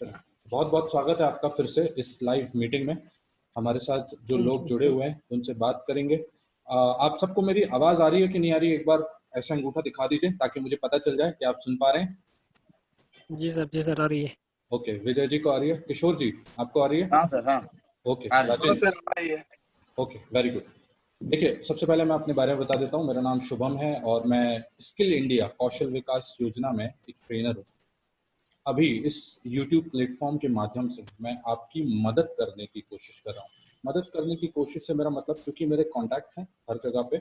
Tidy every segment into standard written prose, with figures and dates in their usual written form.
चलो, बहुत बहुत स्वागत है आपका फिर से इस लाइव मीटिंग में। हमारे साथ जो थैंक लोग यू। जुड़े हुए हैं उनसे बात करेंगे। आप सबको मेरी आवाज आ रही है कि नहीं आ रही है? एक बार ऐसा अंगूठा दिखा दीजिए ताकि मुझे पता चल जाए कि आप सुन पा रहे हैं। जी सर, आ रही है। ओके, विजय जी को आ रही है, किशोर जी आपको आ रही है? हाँ सर, हाँ ओके, आ रही है। राजेंद्र। सर भाई है। Okay, very good. देखिए, सबसे पहले मैं अपने बारे में बता देता हूँ। मेरा नाम शुभम है और मैं स्किल इंडिया कौशल विकास योजना में एक ट्रेनर हूँ। अभी इस YouTube प्लेटफॉर्म के माध्यम से मैं आपकी मदद करने की कोशिश कर रहा हूँ। मदद करने की कोशिश से मेरा मतलब, क्योंकि मेरे कॉन्टैक्ट्स हैं हर जगह पे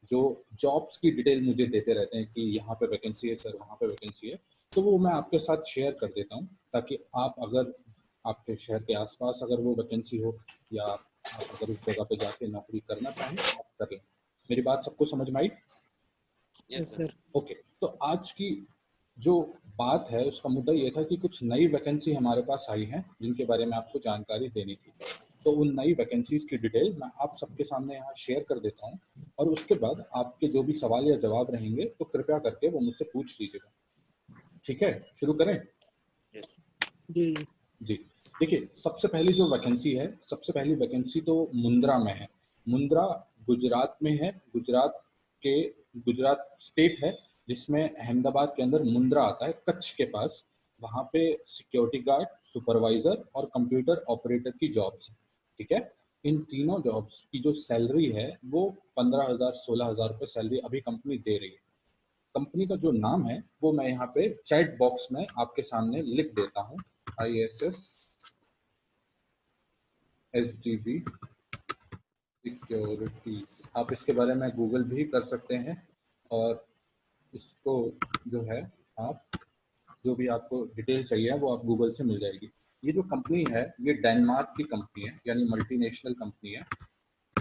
जो जॉब्स की डिटेल मुझे देते रहते हैं कि यहाँ पे वैकेंसी है सर, वहाँ पे वैकेंसी है, तो वो मैं आपके साथ शेयर कर देता हूँ ताकि आप अगर आपके शहर के आसपास अगर वो वैकेंसी हो या आप अगर उस जगह पे जाके नौकरी करना चाहें तो आप कर लें। मेरी बात सबको समझ में आई? Yes sir. ओके, तो आज की जो बात है उसका मुद्दा ये था कि कुछ नई वैकेंसी हमारे पास आई हैं जिनके बारे में आपको जानकारी देनी थी। तो उन नई वैकेंसीज की डिटेल मैं आप सबके सामने यहाँ शेयर कर देता हूँ और उसके बाद आपके जो भी सवाल या जवाब रहेंगे तो कृपया करके वो मुझसे पूछ लीजिएगा। ठीक है, शुरू करें? जी जी। जी, देखिए, सबसे पहली जो वैकेंसी है, सबसे पहली वैकेंसी तो मुंद्रा में है। मुंद्रा गुजरात में है। गुजरात स्टेट है जिसमें अहमदाबाद के अंदर मुंद्रा आता है, कच्छ के पास। वहाँ पे सिक्योरिटी गार्ड, सुपरवाइजर और कंप्यूटर ऑपरेटर की जॉब्स है। ठीक है, इन तीनों जॉब्स की जो सैलरी है वो 15,000 16,000 रुपये सैलरी अभी कंपनी दे रही है। कंपनी का जो नाम है वो मैं यहाँ पे चैट बॉक्स में आपके सामने लिख देता हूँ। ISS SGB security. आप इसके बारे में गूगल भी कर सकते हैं और इसको जो है, आप जो भी आपको डिटेल चाहिए वो आप गूगल से मिल जाएगी। ये जो कंपनी है ये डेनमार्क की कंपनी है, यानी मल्टीनेशनल कंपनी है।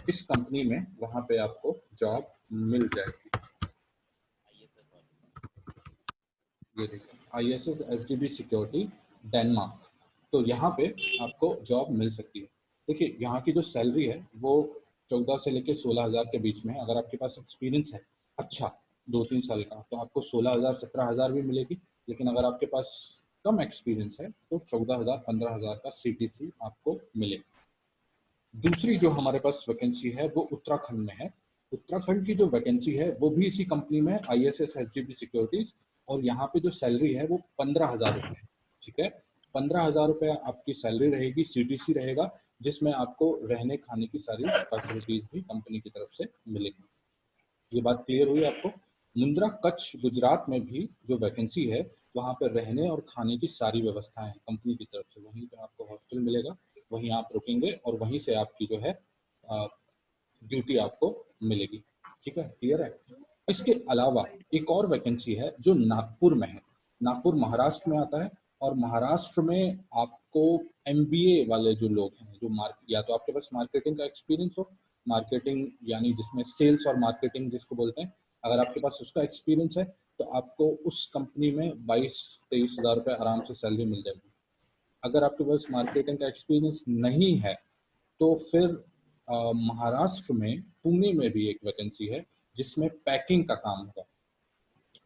इस कंपनी में वहाँ पे आपको जॉब मिल जाएगी। ये देखिए, ISS SGB सिक्योरिटी डेनमार्क। तो यहाँ पे आपको जॉब मिल सकती है। देखिए, यहाँ की जो सैलरी है वो 14 से लेके 16,000 के बीच में है। अगर आपके पास एक्सपीरियंस है अच्छा 2-3 साल का तो आपको 16,000 17,000 भी मिलेगी। लेकिन अगर आपके पास कम एक्सपीरियंस है तो 14,000 15,000 का CTC आपको मिलेगा। दूसरी जो हमारे पास वैकेंसी है वो उत्तराखंड में है। उत्तराखंड की जो वैकेंसी है वो भी इसी कंपनी में है, ISS SGB सिक्योरिटीज। और यहाँ पे जो सैलरी है वो 15,000 रुपये है। ठीक है, 15,000 रुपये आपकी सैलरी रहेगी, CTC रहेगा, जिसमें आपको रहने खाने की सारी फैसिलिटीज भी कंपनी की तरफ से मिलेगी। ये बात क्लियर हुई आपको? मुंद्रा कच्छ गुजरात में भी जो वैकेंसी है वहाँ पर रहने और खाने की सारी व्यवस्थाएं हैं कंपनी की तरफ से। वहीं पे आपको हॉस्टल मिलेगा, वहीं आप रुकेंगे और वहीं से आपकी जो है ड्यूटी आपको मिलेगी। ठीक है, क्लियर है? इसके अलावा एक और वैकेंसी है जो नागपुर में है। नागपुर महाराष्ट्र में आता है और महाराष्ट्र में आपको MBA वाले जो लोग हैं, जो या तो आपके पास मार्केटिंग का एक्सपीरियंस हो, मार्केटिंग यानी जिसमें सेल्स और मार्केटिंग जिसको बोलते हैं, अगर आपके पास उसका एक्सपीरियंस है तो आपको उस कंपनी में 22-23 हज़ार रुपये आराम से सैलरी मिल जाएगी। अगर आपके पास मार्केटिंग का एक्सपीरियंस नहीं है तो फिर महाराष्ट्र में पुणे में भी एक वैकेंसी है जिसमें पैकिंग का काम होगा।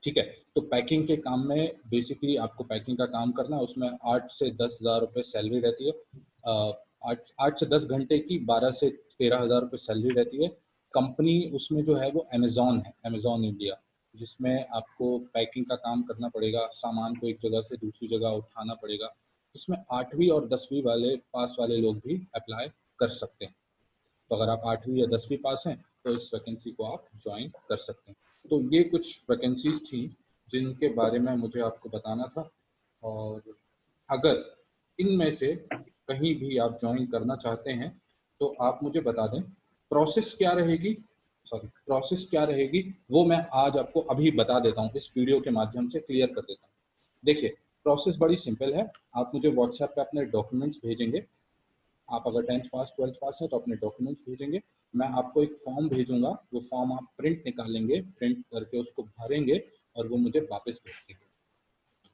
ठीक है, तो पैकिंग के काम में बेसिकली आपको पैकिंग का काम करना है। उसमें 8 से 10,000 रुपये सैलरी रहती है। 8 से 10 घंटे की 12 से 13 हज़ार रुपये सैलरी रहती है। कंपनी उसमें जो है वो अमेजोन है, अमेजोन इंडिया, जिसमें आपको पैकिंग का काम करना पड़ेगा, सामान को एक जगह से दूसरी जगह उठाना पड़ेगा। इसमें 8वीं और 10वीं वाले पास वाले लोग भी अप्लाई कर सकते हैं। तो अगर आप 8वीं या 10वीं पास हैं तो इस वैकेंसी को आप ज्वाइन कर सकते हैं। तो ये कुछ वैकेंसीज थी जिनके बारे में मुझे आपको बताना था। और अगर इनमें से कहीं भी आप ज्वाइन करना चाहते हैं तो आप मुझे बता दें प्रोसेस क्या रहेगी। प्रोसेस क्या रहेगी वो मैं आज आपको अभी बता देता हूँ, इस वीडियो के माध्यम से क्लियर कर देता हूँ। देखिए, प्रोसेस बड़ी सिंपल है। आप मुझे व्हाट्सएप पे अपने डॉक्यूमेंट्स भेजेंगे। आप अगर 10th पास 12th पास है तो अपने डॉक्यूमेंट्स भेजेंगे। मैं आपको एक फॉर्म भेजूंगा, वो फॉर्म आप प्रिंट निकालेंगे, प्रिंट करके उसको भरेंगे और वो मुझे वापस भेज देंगे।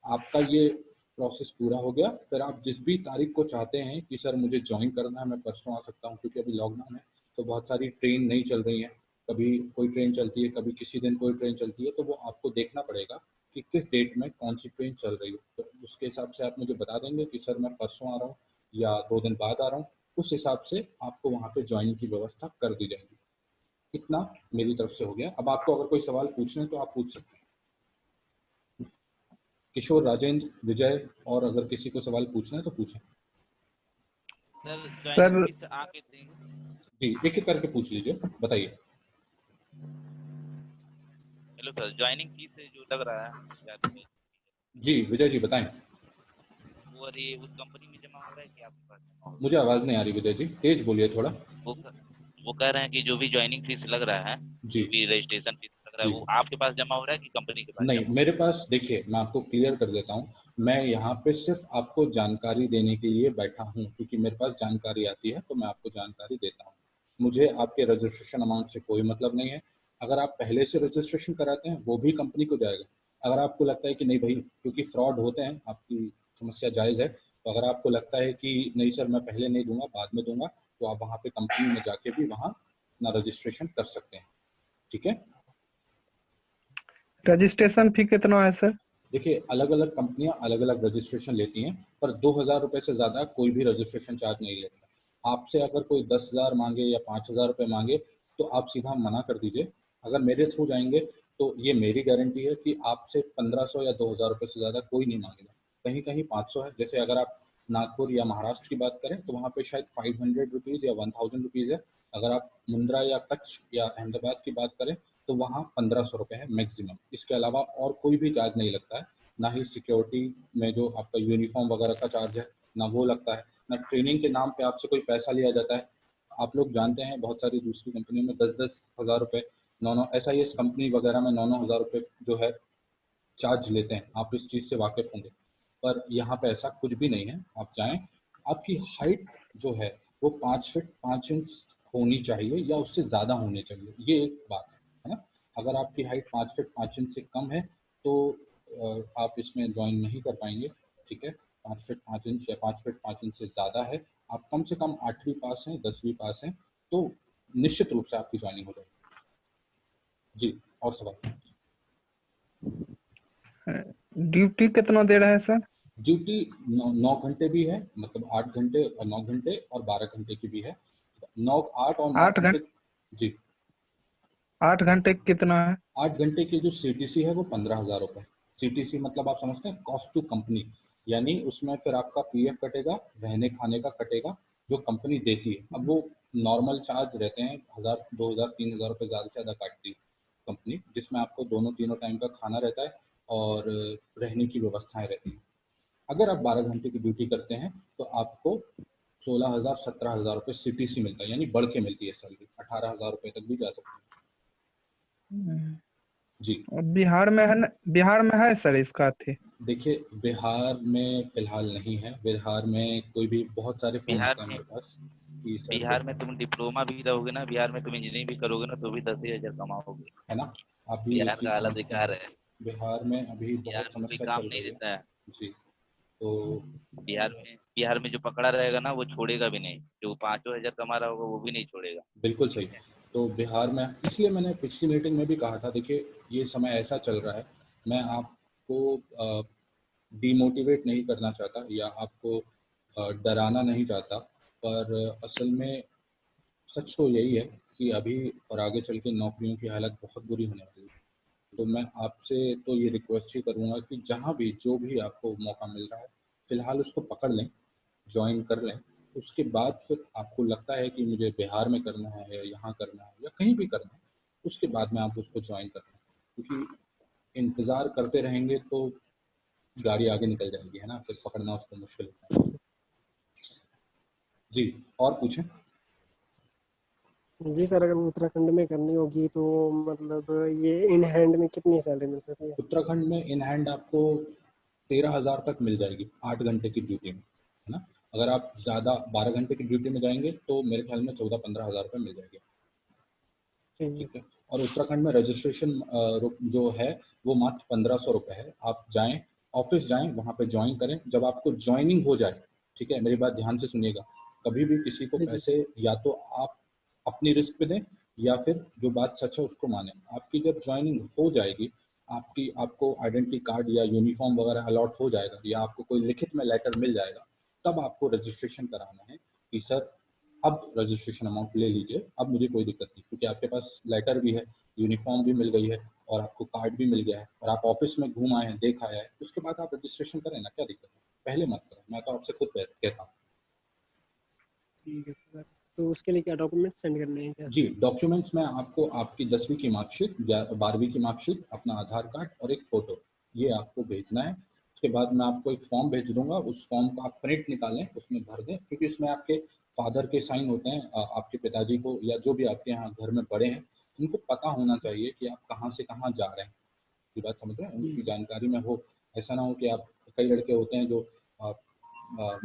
आपका ये प्रोसेस पूरा हो गया। फिर आप जिस भी तारीख को चाहते हैं कि सर मुझे ज्वाइन करना है, मैं परसों आ सकता हूँ, क्योंकि अभी लॉकडाउन है तो बहुत सारी ट्रेन नहीं चल रही हैं। कभी कोई ट्रेन चलती है, कभी किसी दिन कोई ट्रेन चलती है, तो वो आपको देखना पड़ेगा कि किस डेट में कौन सी ट्रेन चल रही है, तो उसके हिसाब से आप मुझे बता देंगे कि सर मैं परसों आ रहा हूँ या 2 दिन बाद आ रहा हूँ, उस हिसाब से आपको वहाँ पे ज्वाइन की व्यवस्था कर दी जाएगी। इतना मेरी तरफ से हो गया। अब आपको अगर कोई सवाल पूछना है तो आप पूछ सकते हैं। किशोर, राजेंद्र, विजय, और अगर किसी को सवाल पूछना है तो पूछें। सर ज्वाइनिंग सर फीस आप ही देंगे? जी, एक एक करके पूछ लीजिए, बताइए। हेलो सर, ज्वाइनिंग फीस जो लग रहा है क्या जी विजय जी बताएं। वो अरे उस कंपनी में जमा हो रहा है कि आपके पास जमा हो मुझे आवाज नहीं आ रही विजय जी, तेज बोलिए थोड़ा। रहा है? वो कह रहे हैं कि जो भी ज्वाइनिंग फीस लग रहा है, जी जो भी रजिस्ट्रेशन फीस लग रहा है, जी। वो आपके पास जमा हो रहा है कि कंपनी के पास नहीं, जमा हो मेरे पास देखिए, मैं आपको क्लियर कर देता हूँ, मैं यहाँ पे सिर्फ आपको जानकारी देने के लिए बैठा हूँ, क्योंकि मेरे पास जानकारी आती है तो मैं आपको जानकारी देता हूँ। मुझे आपके रजिस्ट्रेशन अमाउंट से कोई मतलब नहीं है। अगर आप पहले से रजिस्ट्रेशन कराते हैं वो भी कंपनी को जाएगा। अगर आपको लगता है कि नहीं भाई, क्योंकि फ्रॉड होते हैं, आपकी समस्या जायज़ है, तो अगर आपको लगता है कि नहीं सर मैं पहले नहीं दूंगा बाद में दूंगा, तो आप वहाँ पे कंपनी में जाके भी वहाँ अपना रजिस्ट्रेशन कर सकते हैं। ठीक है। रजिस्ट्रेशन फी कितना है सर? देखिए, अलग अलग कंपनियां अलग अलग रजिस्ट्रेशन लेती हैं, पर 2,000 रुपये से ज़्यादा कोई भी रजिस्ट्रेशन चार्ज नहीं लेता। आपसे अगर कोई 10,000 मांगे या 5,000 रुपये मांगे तो आप सीधा मना कर दीजिए। अगर मेरे थ्रू जाएंगे तो ये मेरी गारंटी है कि आपसे 1,500 या 2,000 रुपये से ज़्यादा कोई नहीं मांगेगा। कहीं कहीं 500 है, जैसे अगर आप नागपुर या महाराष्ट्र की बात करें तो वहाँ पे शायद 500 रुपीज़ या 1,000 रुपीज़ है। अगर आप मुंद्रा या कच्छ या अहमदाबाद की बात करें तो वहाँ 1,500 रुपये है मैक्सिमम। इसके अलावा और कोई भी चार्ज नहीं लगता है। ना ही सिक्योरिटी में जो आपका यूनिफॉर्म वगैरह का चार्ज है, ना वो लगता है, ना ट्रेनिंग के नाम पे आपसे कोई पैसा लिया जाता है। आप लोग जानते हैं बहुत सारी दूसरी कंपनियों में 10-10 हज़ार रुपये, 9-9 SIS कंपनी वगैरह में 9-9 हज़ार रुपये जो है चार्ज लेते हैं। आप इस चीज़ से वाकिफ होंगे, पर यहाँ पे ऐसा कुछ भी नहीं है। आप जाएं, आपकी हाइट जो है वो 5 फीट 5 इंच होनी चाहिए या उससे ज़्यादा होनी चाहिए, ये एक बात है ना। अगर आपकी हाइट 5 फीट 5 इंच से कम है तो आप इसमें ज्वाइन नहीं कर पाएंगे। ठीक है। 5 फीट 5 इंच या 5 फीट 5 इंच से ज़्यादा है, आप कम से कम 8वीं पास हैं 10वीं पास हैं, तो निश्चित रूप से आपकी ज्वाइनिंग हो जाएगी। जी, और सवाल? ड्यूटी कितना दे रहा है सर? ड्यूटी 9 घंटे भी है, मतलब 8 घंटे और 9 घंटे और 12 घंटे की भी है। 8 और 9 8 घंटे। घंटे जी। 8 घंटे कितना है? 8 घंटे की जो CTC है वो 15,000 रुपये। CTC मतलब आप समझते हैं, कॉस्ट टू कंपनी, यानी उसमें फिर आपका PF कटेगा, रहने खाने का कटेगा, जो कंपनी देती है। अब वो नॉर्मल चार्ज रहते हैं 1,000 2,000 3,000 रुपये ज़्यादा से ज़्यादा काटती है कंपनी, जिसमें आपको दोनों तीनों टाइम का खाना रहता है और रहने की व्यवस्थाएं रहती हैं। अगर आप 12 घंटे की ड्यूटी करते हैं तो आपको 16,000 17,000 रुपये CTC मिलता है, यानी बढ़ के मिलती है सैलरी, 18,000 रुपये तक भी जा सकती है। जी। और बिहार में है ना, बिहार में है सर इसका थी? देखिए, बिहार में फिलहाल नहीं है। बिहार में कोई भी, बहुत सारे फ़ोन बिहार आते हैं में? मेरे पास कि सर बिहार में तुम डिप्लोमा भी रहोगे ना, बिहार में तुम इंजीनियरिंग भी करोगे ना, तो भी 10,000 कमाओगे। है ना, आप भी एक बिहार चीज़ का हालत समझते बेकार हैं, है। बिहार में अभी बिहार बहुत में कोई समस्या काम चल नहीं रही है। देता है। जी। तो बिहार में जो पकड़ा रहेगा ना, वो छोड़ेगा भी नहीं। जो 5,000 कमा रहा होगा वो भी नहीं छोड़ेगा। बिल्कुल सही। तो बिहार में, इसलिए मैंने पिछली मीटिंग में भी कहा था, देखिए ये समय ऐसा चल रहा है, मैं आपको डिमोटिवेट नहीं करना चाहता या आपको डराना नहीं चाहता, पर असल में सच तो यही है कि अभी और आगे चल के नौकरियों की हालत बहुत बुरी होने वाली है। तो मैं आपसे तो ये रिक्वेस्ट ही करूँगा कि जहाँ भी जो भी आपको मौका मिल रहा है, फ़िलहाल उसको पकड़ लें, जॉइन कर लें। उसके बाद फिर आपको लगता है कि मुझे बिहार में करना है या यहाँ करना है या कहीं भी करना है, उसके बाद में आप उसको जॉइन कर लें, क्योंकि इंतज़ार करते रहेंगे तो गाड़ी आगे निकल जाएगी, है ना, फिर पकड़ना उसको मुश्किल होता है। जी, और पूछें। जी सर, अगर उत्तराखंड में करनी होगी तो मतलब ये इन हैंड में कितनी सैलरी मिल सकती है? उत्तराखंड में इन हैंड आपको 13,000 तक मिल जाएगी 8 घंटे की ड्यूटी में, है ना। अगर आप ज़्यादा 12 घंटे की ड्यूटी में जाएंगे तो मेरे ख्याल में 14-15 हज़ार रुपये मिल जाएंगे। ठीक ठीक है। और उत्तराखंड में रजिस्ट्रेशन जो है वो मात्र 1,500 रुपये है। आप जाएं, ऑफिस जाएं, वहाँ पे ज्वाइन करें। जब आपको ज्वाइनिंग हो जाए, ठीक है, मेरी बात ध्यान से सुनिएगा, कभी भी किसी को है जी। पैसे या तो आप अपनी रिस्क पे दें या फिर जो बात सच है उसको माने। आपकी जब ज्वाइनिंग हो जाएगी आपको आइडेंटिटी कार्ड या यूनिफॉर्म वगैरह अलॉट हो जाएगा या आपको कोई लिखित में लेटर मिल जाएगा, तब आपको रजिस्ट्रेशन कराना है कि सर अब रजिस्ट्रेशन अमाउंट ले लीजिए, अब मुझे कोई दिक्कत नहीं, क्योंकि आपके पास लेटर भी है, यूनिफॉर्म भी मिल गई है और आपको कार्ड भी मिल गया है और आप ऑफिस में घूम आए हैं, देख आए हैं, उसके बाद आप रजिस्ट्रेशन करें ना, क्या दिक्कत है? पहले मत करें, मैं तो आपसे खुद कहता हूँ। ठीक है सर, तो उसके लिए क्या डॉक्यूमेंट सेंड करने हैं क्या? जी, डॉक्यूमेंट्स में आपको आपकी 10वीं की मार्कशीट या 12वीं की मार्कशीट, अपना आधार कार्ड और एक फ़ोटो, ये आपको भेजना है। उसके बाद मैं आपको एक फॉर्म भेज दूंगा, उस फॉर्म को आप प्रिंट निकालें, उसमें भर दें, क्योंकि इसमें आपके फादर के साइन होते हैं। आपके पिताजी को या जो भी आपके यहाँ घर में बड़े हैं, उनको पता होना चाहिए कि आप कहाँ से कहाँ जा रहे हैं। ये बात समझ रहे हैं, उनकी जानकारी में हो। ऐसा ना हो कि आप, कई लड़के होते हैं जो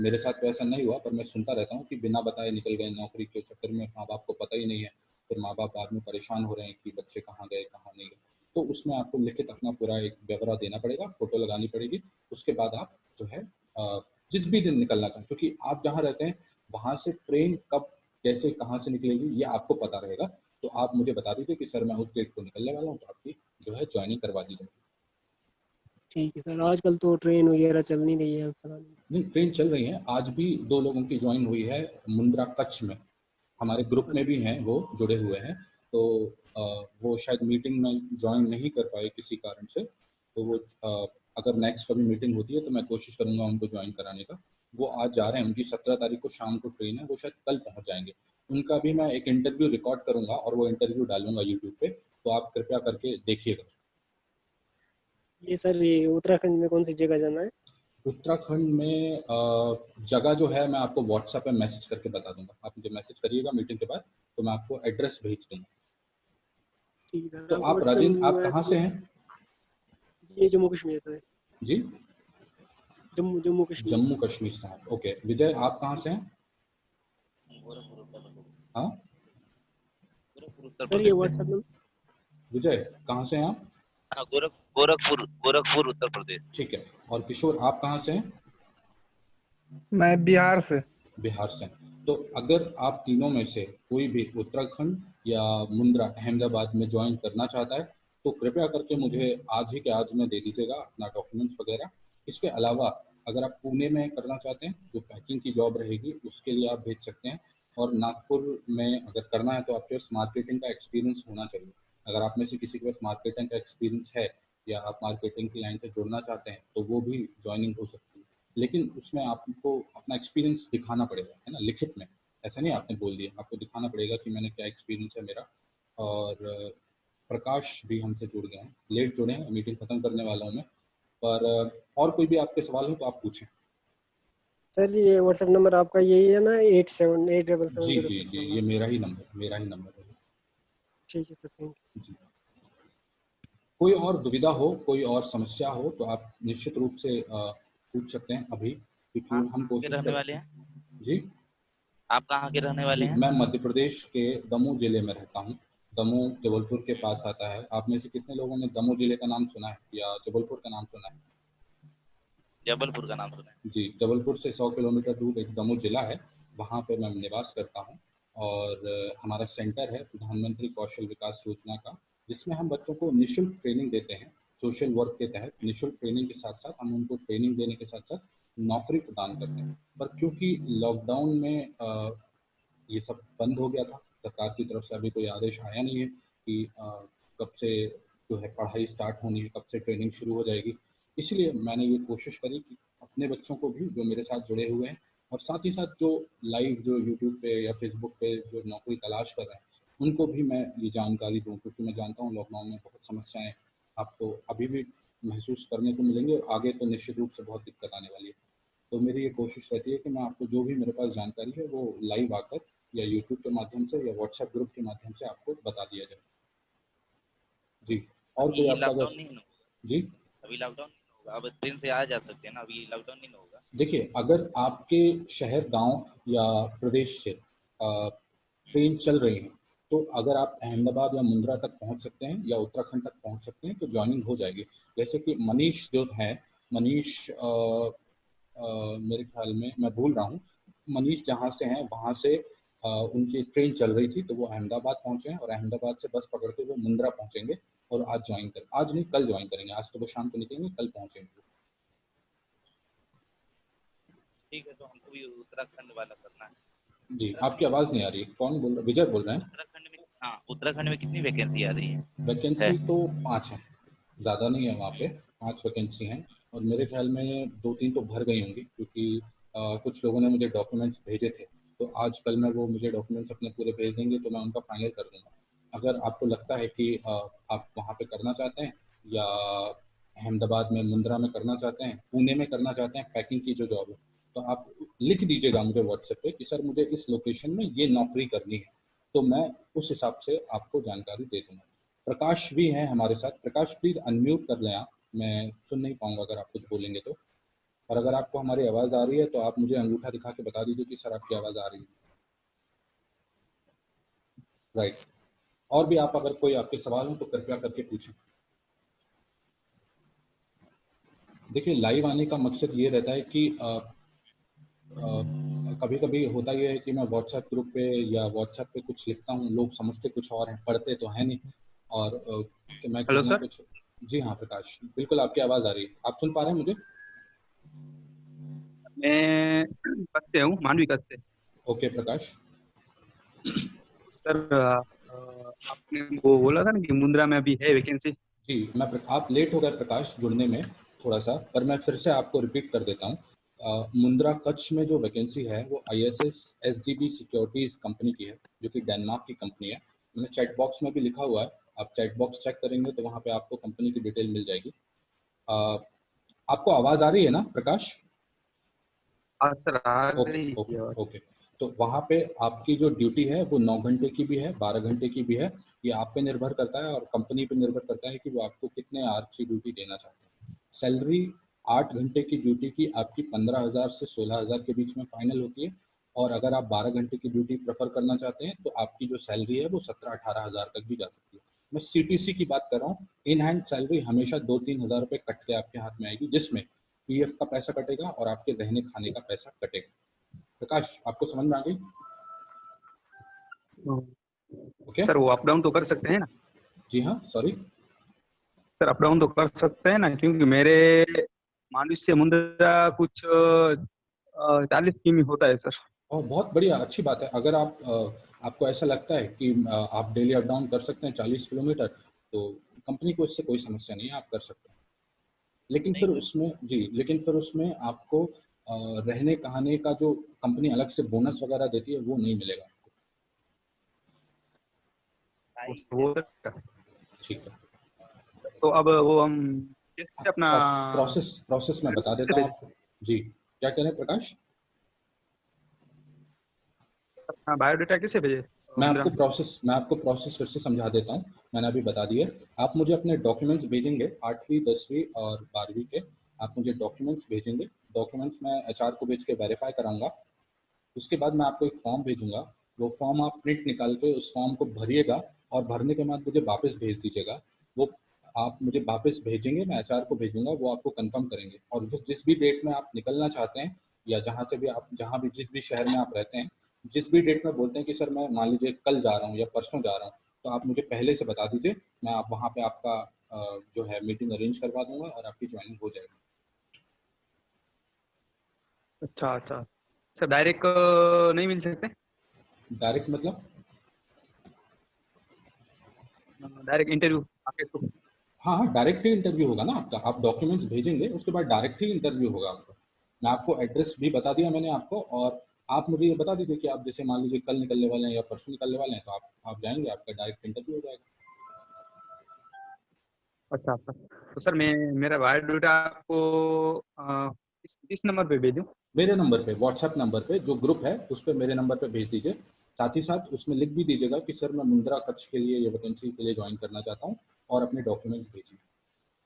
मेरे साथ तो ऐसा नहीं हुआ, पर मैं सुनता रहता हूँ कि बिना बताए निकल गए नौकरी के चक्कर में, माँ बाप को पता ही नहीं है, फिर माँ बाप बाद में परेशान हो रहे हैं कि बच्चे कहाँ गए कहाँ नहीं गए। तो उसमें आपको लिखित अपना पूरा एक ब्यौरा देना पड़ेगा, फोटो लगानी पड़ेगी। उसके बाद आप जो है जिस भी दिन निकलना चाहें, क्योंकि आप जहाँ रहते हैं वहाँ से ट्रेन कब कैसे कहाँ से निकलेगी ये आपको पता रहेगा। तो आप मुझे बता दीजिए कि सर मैं उस डेट को निकलने वाला हूँ, तो आपकी जो है ज्वाइनिंग करवा दी जाएगी। ठीक है सर, आजकल तो ट्रेन वगैरह चल नहीं रही है, पता नहीं। नहीं, ट्रेन चल रही है, आज भी 2 लोगों की ज्वाइन हुई है मुंद्रा कच्छ में, हमारे ग्रुप में भी हैं, वो जुड़े हुए हैं। तो वो शायद मीटिंग में ज्वाइन नहीं कर पाए किसी कारण से, तो वो अगर नेक्स्ट कभी मीटिंग होती है तो मैं कोशिश करूंगा उनको ज्वाइन कराने का। वो आज जा रहे हैं, उनकी 17 तारीख को शाम को ट्रेन है, वो शायद कल पहुंच जाएंगे। उनका भी मैं एक इंटरव्यू रिकॉर्ड करूंगा और वो इंटरव्यू डालूंगा यूट्यूब पे, तो आप कृपया करके देखिएगा। ये सर, ये उत्तराखंड में कौन सी जगह जाना है? उत्तराखंड में जगह जो है मैं आपको व्हाट्सएप पे मैसेज करके बता दूंगा, आप मुझे मैसेज करिएगा मीटिंग के बाद, तो मैं आपको एड्रेस भेज दूंगा। ठीक है तो सर, आप राजेंद्र, आप कहाँ से हैं? ये जम्मू कश्मीर से है। जी, जम्मू कश्मीर। जम्मू कश्मीर से हैं, ओके। विजय, आप कहाँ से हैं? गोरखपुर उत्तर प्रदेश। हाँ, गोरखपुर उत्तर सर ये प्रदेश व्हाट्सएप से। नंबर। विजय कहाँ से हैं आप? हाँ, गोरखपुर उत्तर प्रदेश। ठीक है। और किशोर, आप कहाँ से हैं? मैं बिहार से। बिहार से हैं। तो अगर आप तीनों में से कोई भी उत्तराखंड या मुंद्रा अहमदाबाद में ज्वाइन करना चाहता है, तो कृपया करके मुझे आज ही के आज में दे दीजिएगा अपना डॉक्यूमेंट्स वगैरह। इसके अलावा अगर आप पुणे में करना चाहते हैं, जो पैकिंग की जॉब रहेगी, उसके लिए आप भेज सकते हैं। और नागपुर में अगर करना है तो आपके पास मार्केटिंग का एक्सपीरियंस होना चाहिए। अगर आप में से किसी के पास मार्केटिंग का एक्सपीरियंस है या आप मार्केटिंग की लाइन से जुड़ना चाहते हैं, तो वो भी ज्वाइनिंग हो सकती है। लेकिन उसमें आपको अपना एक्सपीरियंस दिखाना पड़ेगा, है ना, लिखित में। ऐसा नहीं आपने बोल दिया, आपको दिखाना पड़ेगा कि मैंने क्या एक्सपीरियंस है मेरा। और प्रकाश भी हमसे जुड़ गए हैं, लेट जुड़े हैं, मीटिंग खत्म करने वाला हूँ मैं। पर और कोई भी आपके सवाल हो तो आप पूछें। सर ये व्हाट्सएप नंबर आपका यही है ना, 878777 जी जी 061? जी, ये मेरा ही नंबर है। ठीक है सर, थैंक जी, कोई और दुविधा हो, कोई और समस्या हो तो आप निश्चित रूप से पूछ सकते हैं अभी, क्योंकि आप हम कहाँ के कोशिश रहने वाले करें। हैं? जी आप कहाँ के रहने वाले जी, हैं? मैं मध्य प्रदेश के दमोह जिले में रहता हूँ। दमोह जबलपुर के पास आता है। आप में से कितने लोगों ने दमोह जिले का नाम सुना है या जबलपुर का नाम सुना है? जबलपुर का नाम सुना है। जी, जबलपुर से 100 किलोमीटर दूर एक दमोह जिला है, वहाँ पे मैं निवास करता हूँ। और हमारा सेंटर है प्रधानमंत्री कौशल विकास योजना का, जिसमें हम बच्चों को निःशुल्क ट्रेनिंग देते हैं। सोशल वर्क के तहत निःशुल्क ट्रेनिंग के साथ साथ हम उनको ट्रेनिंग देने के साथ साथ नौकरी प्रदान करते हैं। पर क्योंकि लॉकडाउन में ये सब बंद हो गया था, सरकार की तरफ से अभी कोई आदेश आया नहीं है कि कब से जो है पढ़ाई स्टार्ट होनी है, कब से ट्रेनिंग शुरू हो जाएगी। इसलिए मैंने ये कोशिश करी कि अपने बच्चों को भी, जो मेरे साथ जुड़े हुए हैं और साथ ही साथ जो लाइव जो यूट्यूब पे या फेसबुक पे जो नौकरी तलाश कर रहे हैं, उनको भी मैं ये जानकारी दूँ, क्योंकि मैं जानता हूँ लॉकडाउन में बहुत समस्याएं आपको अभी भी महसूस करने को मिलेंगी और आगे तो निश्चित रूप से बहुत दिक्कत आने वाली है। तो मेरी ये कोशिश रहती है कि मैं आपको जो भी मेरे पास जानकारी है वो लाइव आकर या यूट्यूब के माध्यम से या व्हाट्सएप ग्रुप के माध्यम से आपको बता दिया जाए। जी, और कोई अभी आपका लॉकडाउन अगर। नहीं होगा। जी, अभी लॉकडाउन नहीं होगा, अब ट्रेन से आ जा सकते हैं ना, अभी लॉकडाउन नहीं होगा। देखिए, अगर आपके शहर, गांव या प्रदेश से ट्रेन चल रही है, तो अगर आप अहमदाबाद या मुंद्रा तक पहुंच सकते हैं या उत्तराखंड तक पहुंच सकते हैं तो ज्वाइनिंग हो जाएगी। जैसे कि मनीष जो है, मनीष मेरे ख्याल में, मैं भूल रहा हूँ, मनीष जहाँ से हैं वहाँ से उनकी ट्रेन चल रही थी, तो वो अहमदाबाद पहुँचे हैं और अहमदाबाद से बस पकड़ के वो मुंद्रा पहुँचेंगे और आज ज्वाइन कर, आज नहीं कल ज्वाइन करेंगे, आज तो वो शाम को निकलेंगे, कल पहुंचेंगे। ठीक है, तो हमको भी उत्तराखंड वाला करना है। जी, आपकी आवाज़ नहीं आ रही है, कौन बोल रहा है? विजय बोल रहे हैं। उत्तराखंड में, हाँ, उत्तराखंड में कितनी वैकेंसी आ रही है? वैकेंसी तो 5 है, ज़्यादा नहीं है वहाँ पे, 5 वैकेंसी हैं और मेरे ख्याल में 2-3 तो भर गई होंगी, क्योंकि कुछ लोगों ने मुझे डॉक्यूमेंट्स भेजे थे, तो आज कल में वो मुझे डॉक्यूमेंट्स अपने पूरे भेज देंगे तो मैं उनका फाइनल कर दूंगा। अगर आपको लगता है कि आप वहाँ पे करना चाहते हैं या अहमदाबाद में मुंद्रा में करना चाहते हैं, पुणे में करना चाहते हैं पैकिंग की जो जॉब है, तो आप लिख दीजिएगा मुझे व्हाट्सएप पे कि सर मुझे इस लोकेशन में ये नौकरी करनी है, तो मैं उस हिसाब से आपको जानकारी दे दूंगा। प्रकाश भी हैं हमारे साथ। प्रकाश प्लीज अनम्यूट कर लें आप, मैं सुन नहीं पाऊंगा अगर आप कुछ बोलेंगे तो। और अगर आपको हमारी आवाज़ आ रही है तो आप मुझे अंगूठा दिखा के बता दीजिए कि सर आपकी आवाज़ आ रही है। राइट, और भी आप अगर कोई आपके सवाल हो तो कृपया करके पूछें। देखिए, लाइव आने का मकसद ये रहता है कि कभी कभी होता ये है कि मैं व्हाट्सएप ग्रुप पे या व्हाट्सएप पे कुछ लिखता हूँ, लोग समझते कुछ और हैं, पढ़ते तो है नहीं, और कि मैं हेलो कहूँगा सर। कुछ। जी हाँ प्रकाश, बिल्कुल आपकी आवाज़ आ रही है। आप सुन पा रहे हैं मुझे? मैं कच्छ से हूँ, मांडवी कच्छ से। ओके प्रकाश। सर आपने वो बोला था ना कि मुंद्रा में अभी है वैकेंसी। जी, आप लेट हो गए प्रकाश जुड़ने में थोड़ा सा, पर मैं फिर से आपको रिपीट कर देता हूँ। मुंद्रा कच्छ में जो वैकेंसी है वो ISS SDB सिक्योरिटीज कंपनी की है, जो कि डेनमार्क की कंपनी है। मैंने चैट बॉक्स में भी लिखा हुआ है, आप चैट बॉक्स चेक करेंगे तो वहाँ पे आपको कंपनी की डिटेल मिल जाएगी। आपको आवाज़ आ रही है ना प्रकाश? हाँ सर, आ ओके रही ओके है आवाज़। ओके। तो वहाँ पे आपकी जो ड्यूटी है वो 9 घंटे की भी है, 12 घंटे की भी है। ये आप पे निर्भर करता है और कंपनी पे निर्भर करता है कि वो आपको कितने आवर्स की ड्यूटी देना चाहते हैं। सैलरी 8 घंटे की ड्यूटी की आपकी 15,000 से 16,000 के बीच में फाइनल होती है, और अगर आप 12 घंटे की ड्यूटी प्रेफर करना चाहते हैं तो आपकी जो सैलरी है वो 17-18 हज़ार तक भी जा सकती है। मैं CTC की बात कर रहा हूँ। इन हैंड सैलरी हमेशा 2-3 हज़ार रुपये कट के आपके हाथ में आएगी, जिसमें PF का पैसा कटेगा और आपके रहने खाने का पैसा कटेगा। प्रकाश, आपको समझ में आ गई? ओके। सर वो अप डाउन तो कर सकते हैं ना? जी हाँ, सॉरी। सर अप डाउन तो कर सकते हैं ना, क्योंकि मेरे मांडवी से मुंद्रा कुछ 40 किमी होता है सर। और बहुत बढ़िया, अच्छी बात है। अगर आप आपको ऐसा लगता है कि आप डेली अप डाउन कर सकते हैं 40 किलोमीटर, तो कंपनी को इससे कोई समस्या नहीं है, आप कर सकते हैं। लेकिन फिर उसमें जी, लेकिन फिर उसमें आपको रहने कहाने का जो कंपनी अलग से बोनस वगैरह देती है वो नहीं मिलेगा आपको। वो ठीक है, तो अब वो हम कैसे अपना प्रोसेस मैं बता देता हूँ आपको। जी, क्या कह रहे हैं प्रकाश? अपना बायोडाटा कैसे भेजे? मैं आपको प्रोसेस फिर से समझा देता हूँ, मैंने अभी बता दिया। आप मुझे अपने डॉक्यूमेंट्स भेजेंगे 8वीं 10वीं और 12वीं के, आप मुझे डॉक्यूमेंट्स भेजेंगे। डॉक्यूमेंट्स मैं HR को भेज के वेरीफाई कराऊंगा। उसके बाद मैं आपको एक फॉर्म भेजूंगा, वो फॉर्म आप प्रिंट निकाल के उस फॉर्म को भरिएगा और भरने के बाद मुझे वापस भेज दीजिएगा। वो आप मुझे वापस भेजेंगे, मैं HR को भेजूंगा, वो आपको कंफर्म करेंगे। और जिस भी डेट में आप निकलना चाहते हैं या जहाँ से भी आप, जहाँ भी जिस भी शहर में आप रहते हैं, जिस भी डेट में बोलते हैं कि सर मैं मान लीजिए कल जा रहा हूँ या परसों जा रहा हूँ, तो आप मुझे पहले से बता दीजिए। मैं आप वहाँ पे आपका जो है मीटिंग अरेंज करवा दूंगा और आपकी ज्वाइनिंग हो जाएगी। अच्छा अच्छा सर, डायरेक्ट नहीं मिल सकते? डायरेक्ट मतलब? डायरेक्ट इंटरव्यू आके तो? हाँ हाँ, डायरेक्ट ही इंटरव्यू होगा ना आपका। आप डॉक्यूमेंट्स भेजेंगे, उसके बाद डायरेक्ट ही इंटरव्यू होगा आपका। मैं आपको एड्रेस भी बता दिया मैंने आपको, और आप मुझे ये बता दीजिए कि आप जैसे मान लीजिए कल निकलने वाले हैं या परसों निकलने वाले हैं, तो आप जाएंगे, आपका डायरेक्ट इंटरव्यू हो जाएगा। अच्छा अच्छा, तो सर मैं मेरा बायोडाटा आपको इस नंबर पे भेजूँ? मेरे नंबर पे, व्हाट्सएप नंबर पे जो ग्रुप है उस पर मेरे नंबर पे भेज दीजिए। साथ ही साथ उसमें लिख भी दीजिएगा कि सर मैं मुंद्रा कच्छ के लिए ये वैकेंसी के लिए ज्वाइन करना चाहता हूँ, और अपने डॉक्यूमेंट्स भेजिए।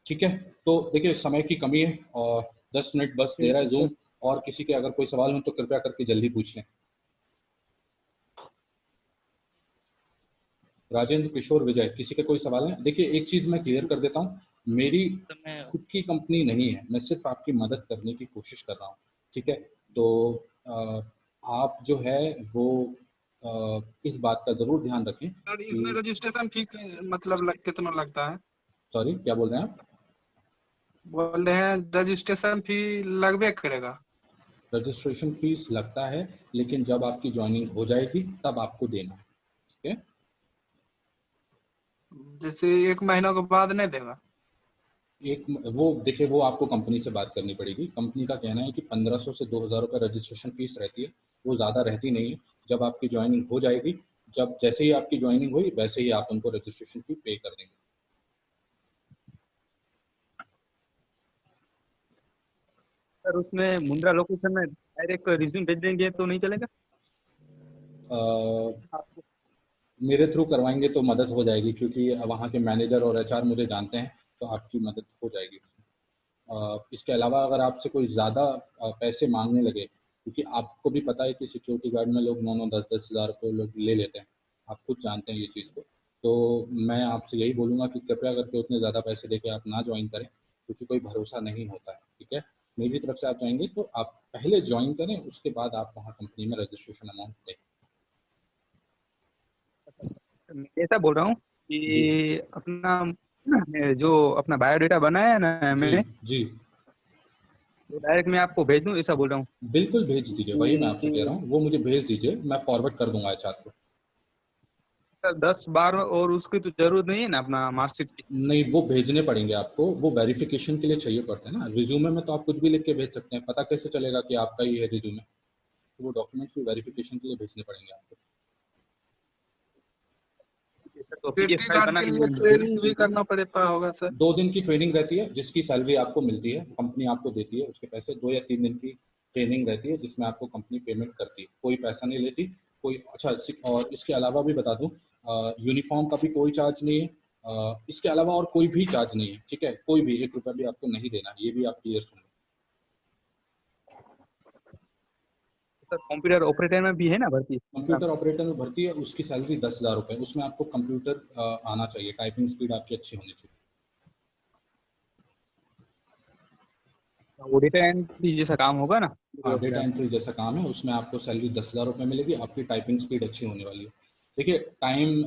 ठीक है, तो देखिए समय की कमी है और 10 मिनट बस दे रहा है जूम, और किसी के अगर कोई सवाल हो तो कृपया करके जल्दी पूछ लें। राजेंद्र, किशोर, विजय, किसी के कोई सवाल है? देखिए एक चीज मैं क्लियर कर देता हूँ, मेरी खुद की कंपनी नहीं है, मैं सिर्फ आपकी मदद करने की कोशिश कर रहा हूँ। ठीक है, तो आप जो है वो इस बात का जरूर ध्यान रखें सर इसमें कि रजिस्ट्रेशन फीस मतलब कितना लगता है? सॉरी, क्या बोल रहे हैं आप? बोल रहे हैं रजिस्ट्रेशन फी लगभग करेगा। रजिस्ट्रेशन फीस लगता है, लेकिन जब आपकी ज्वाइनिंग हो जाएगी तब आपको देना है, ठीक है? जैसे 1 महीना के बाद नहीं देगा। वो देखिए, वो आपको कंपनी से बात करनी पड़ेगी। कंपनी का कहना है कि 1500 से 2000 रुपये रजिस्ट्रेशन फीस रहती है, वो ज़्यादा रहती नहीं है। जब आपकी ज्वाइनिंग हो जाएगी, जब जैसे ही आपकी ज्वाइनिंग हुई वैसे ही आप उनको रजिस्ट्रेशन फी पे कर देंगे। सर उसमें मुंद्रा लोकेशन में डायरेक्ट रिज्यूम भेज देंगे तो नहीं चलेगा? आपको मेरे थ्रू करवाएंगे तो मदद हो जाएगी, क्योंकि वहाँ के मैनेजर और एचआर मुझे जानते हैं, तो आपकी मदद हो जाएगी। इसके अलावा अगर आपसे कोई ज़्यादा पैसे मांगने लगे, क्योंकि आपको भी पता है कि सिक्योरिटी गार्ड में लोग 9-9, 10-10 हज़ार को लोग ले लेते हैं, आप खुद जानते हैं ये चीज़ को। तो मैं आपसे यही बोलूँगा कि कृपया करके उतने ज़्यादा पैसे देके आप ना ज्वाइन करें, क्योंकि कोई भरोसा नहीं होता है, ठीक है? मेरी तरफ से आप जाएंगे तो आप पहले ज्वाइन करें, उसके बाद आप वहाँ कंपनी में रजिस्ट्रेशन अमाउंट दें। मैं ऐसा बोल रहा हूँ जी कि अपना जो अपना बायोडेटा बनाया है ना जी मैंने, जी, वो डायरेक्ट मैं आपको भेज दूँ, ऐसा बोल रहा हूँ। बिल्कुल भेज दीजिए, वही मैं आपसे कह रहा हूँ, वो मुझे भेज दीजिए, मैं फॉरवर्ड कर दूंगा एचआर को। सर 10 बार और उसकी तो जरूरत नहीं है ना अपना मार्कशीट की? नहीं, वो भेजने पड़ेंगे आपको, वो वेरिफिकेशन के लिए चाहिए पड़ते हैं ना। रिज्यूमे में तो आप कुछ भी लिख के भेज सकते हैं, पता कैसे चलेगा कि आपका ही है रिज्यूमे? तो वो डॉक्यूमेंट्स भी वेरिफिकेशन के लिए भेजने पड़ेंगे आपको। तो पीडीएफ सिक्योरिटी फाइल गार्ड बना के के लिए ट्रेनिंग भी करना पड़ता होगा सर। 2 दिन की ट्रेनिंग रहती है, जिसकी सैलरी आपको मिलती है, कंपनी आपको देती है उसके पैसे। 2 या 3 दिन की ट्रेनिंग रहती है, जिसमें आपको कंपनी पेमेंट करती है, कोई पैसा नहीं लेती कोई। अच्छा, और इसके अलावा भी बता दूं, यूनिफॉर्म का भी कोई चार्ज नहीं है। इसके अलावा और कोई भी चार्ज नहीं है, ठीक है? कोई भी 1 रुपया भी आपको नहीं देना है, ये भी आप क्लियर सुन लो। सर कंप्यूटर ऑपरेटर में भी है ना भर्ती? कंप्यूटर ऑपरेटर में भर्ती है, उसकी सैलरी 10,000 रुपये। उसमें आपको कंप्यूटर आना चाहिए, टाइपिंग स्पीड आपकी अच्छी होनी चाहिए। वो डेटा एंट्री जैसा काम होगा ना? हाँ, डेटा एंट्री जैसा काम है, उसमें आपको सैलरी 10,000 रुपये मिलेगी। आपकी टाइपिंग स्पीड अच्छी होने वाली है। देखिए, टाइम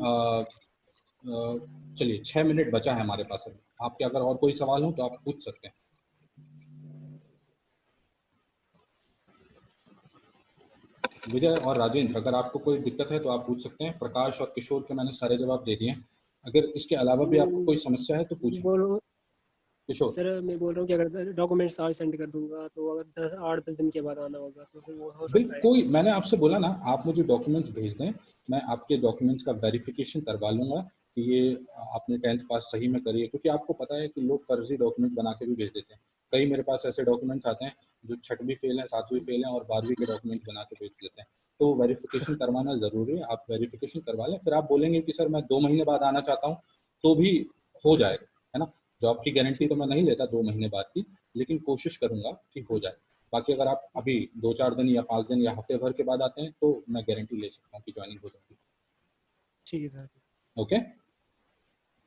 चलिए 6 मिनट बचा है हमारे पास अभी। आपके अगर और कोई सवाल हो तो आप पूछ सकते हैं। विजय और राजेंद्र, अगर आपको कोई दिक्कत है तो आप पूछ सकते हैं। प्रकाश और किशोर के मैंने सारे जवाब दे दिए हैं। अगर इसके अलावा भी आपको कोई समस्या है तो पूछें। बोलो किशोर, सर, मैं बोल रहा हूँ कि अगर डॉक्यूमेंट्स आज सेंड कर दूंगा तो अगर 8-10 दिन के बाद आना होगा तो फिर वो हो सकता है? कोई, मैंने आपसे बोला ना, आप मुझे डॉक्यूमेंट्स भेज दें, मैं आपके डॉक्यूमेंट्स का वेरिफिकेशन करवा लूंगा कि ये आपने 10th पास सही में करी है। क्योंकि आपको पता है कि लोग फर्जी डॉक्यूमेंट बना के भी भेज देते हैं। कई मेरे पास ऐसे डॉक्यूमेंट्स आते हैं जो 6वीं फेल है, 7वीं फेल है और 12वीं के डॉक्यूमेंट बना के भेज देते हैं। तो वेरिफिकेशन करवाना ज़रूरी है, आप वेरिफिकेशन करवा लें। फिर आप बोलेंगे कि सर मैं 2 महीने बाद आना चाहता हूँ, तो भी हो जाएगा, है ना? जॉब की गारंटी तो मैं नहीं लेता 2 महीने बाद की, लेकिन कोशिश करूंगा कि हो जाए। बाकी अगर आप अभी 2-4 दिन या 5 दिन या हफ्ते भर के बाद आते हैं तो मैं गारंटी ले सकता हूँ कि ज्वाइनिंग हो जाएगी। ठीक है sir, okay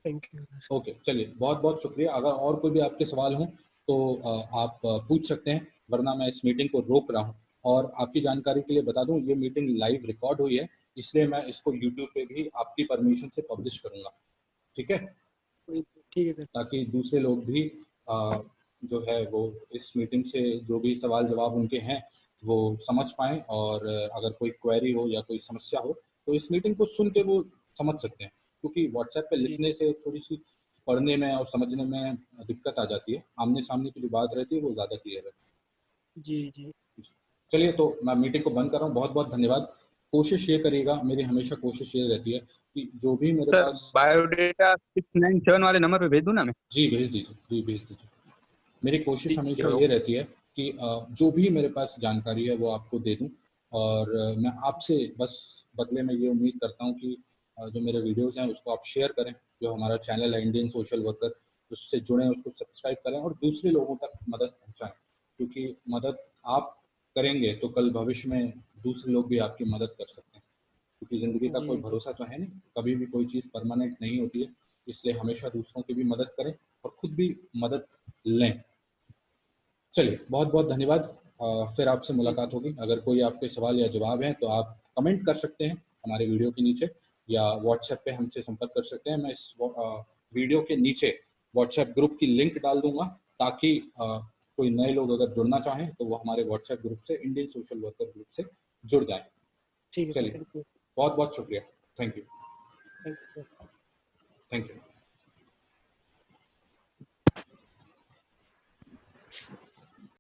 thank you sir. Okay, चलिए, बहुत बहुत शुक्रिया। अगर और कोई भी आपके सवाल हों तो आप पूछ सकते हैं, वरना मैं इस मीटिंग को रोक रहा हूँ। और आपकी जानकारी के लिए बता दूं, ये मीटिंग लाइव रिकॉर्ड हुई है, इसलिए मैं इसको यूट्यूब पे भी आपकी परमिशन से पब्लिश करूंगा, ठीक है? ठीक है सर। ताकि दूसरे लोग भी जो है वो इस मीटिंग से जो भी सवाल जवाब उनके हैं वो समझ पाएँ। और अगर कोई क्वेरी हो या कोई समस्या हो तो इस मीटिंग को सुन के वो समझ सकते हैं। क्योंकि व्हाट्सएप पे लिखने से थोड़ी सी पढ़ने में और समझने में दिक्कत आ जाती है, आमने सामने की जो बात रहती है वो ज़्यादा क्लियर है। जी जी। चलिए, तो मैं मीटिंग को बंद कर रहा हूँ। बहुत बहुत धन्यवाद। कोशिश ये करिएगा, मेरी हमेशा कोशिश ये रहती है कि जो भी मेरे सर पास। बायोडेटा 697 वाले नंबर पे भेज दूं ना मैं? जी भेज दीजिए, जी भेज दीजिए। मेरी कोशिश ठीक हमेशा है। ये रहती है कि जो भी मेरे पास जानकारी है वो आपको दे दूं। और मैं आपसे बस बदले में ये उम्मीद करता हूं कि जो मेरे वीडियोस हैं उसको आप शेयर करें। जो हमारा चैनल है इंडियन सोशल वर्कर, उससे जुड़ें, उसको सब्सक्राइब करें और दूसरे लोगों तक मदद पहुंचाएं। क्योंकि मदद आप करेंगे तो कल भविष्य में दूसरे लोग भी आपकी मदद कर सकते हैं। क्योंकि ज़िंदगी का कोई जी जी। भरोसा तो है नहीं, कभी भी कोई चीज़ परमानेंट नहीं होती है। इसलिए हमेशा दूसरों की भी मदद करें और खुद भी मदद लें। चलिए, बहुत बहुत धन्यवाद। फिर आपसे मुलाकात होगी। अगर कोई आपके सवाल या जवाब हैं तो आप कमेंट कर सकते हैं हमारे वीडियो के नीचे, या व्हाट्सएप पे हमसे संपर्क कर सकते हैं। मैं इस वीडियो के नीचे व्हाट्सएप ग्रुप की लिंक डाल दूंगा, ताकि कोई नए लोग अगर जुड़ना चाहें तो वो हमारे व्हाट्सएप ग्रुप से, इंडियन सोशल वर्कर ग्रुप से जुड़ जाए। ठीक है सर, चलिए, थैंक यू। बहुत बहुत शुक्रिया। Thank you. Thank you. Thank you.